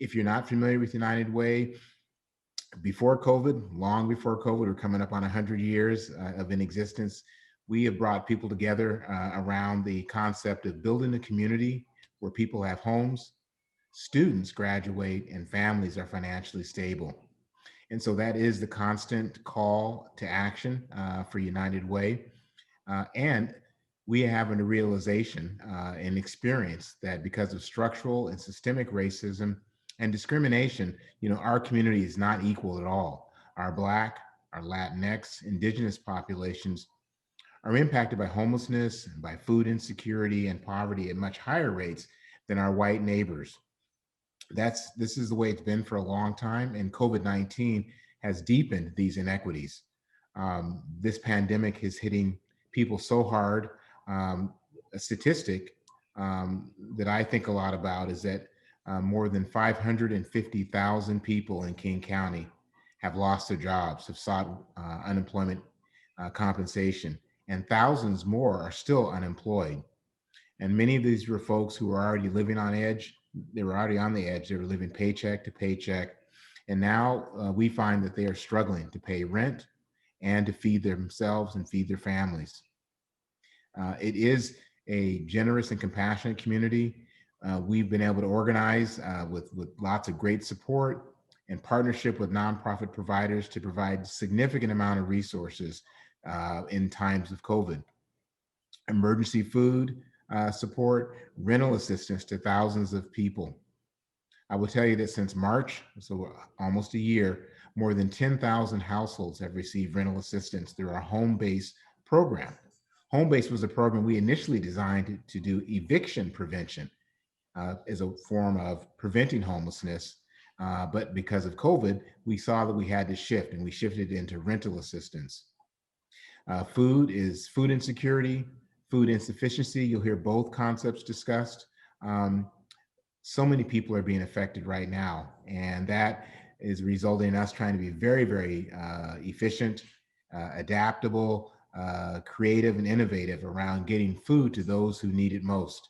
If you're not familiar with United Way, before COVID, long before COVID, we're coming up on 100 years of in existence. We have brought people together around the concept of building a community where people have homes, students graduate, and families are financially stable. And so that is the constant call to action for United Way. And we have a realization and experience that because of structural and systemic racism and discrimination, our community is not equal at all. Our Black, our Latinx, Indigenous populations are impacted by homelessness, by food insecurity and poverty at much higher rates than our white neighbors. This is the way it's been for a long time, and COVID-19 has deepened these inequities. This pandemic is hitting people so hard. A statistic that I think a lot about is that more than 550,000 people in King County have lost their jobs, have sought unemployment compensation, and thousands more are still unemployed. And many of these were folks who were already living on edge. They were already on the edge. They were living paycheck to paycheck. And now we find that they are struggling to pay rent and to feed themselves and feed their families. It is a generous and compassionate community. We've been able to organize with lots of great support and partnership with nonprofit providers to provide significant amount of resources in times of COVID. Emergency food support, rental assistance to thousands of people. I will tell you that since March, so almost a year, more than 10,000 households have received rental assistance through our home base program. Home base was a program we initially designed to do eviction prevention as a form of preventing homelessness. But because of COVID, we saw that we had to shift, and we shifted into rental assistance. Food is food insecurity, food insufficiency. You'll hear both concepts discussed. So many people are being affected right now, and that is resulting in us trying to be very, very efficient, adaptable, creative, and innovative around getting food to those who need it most.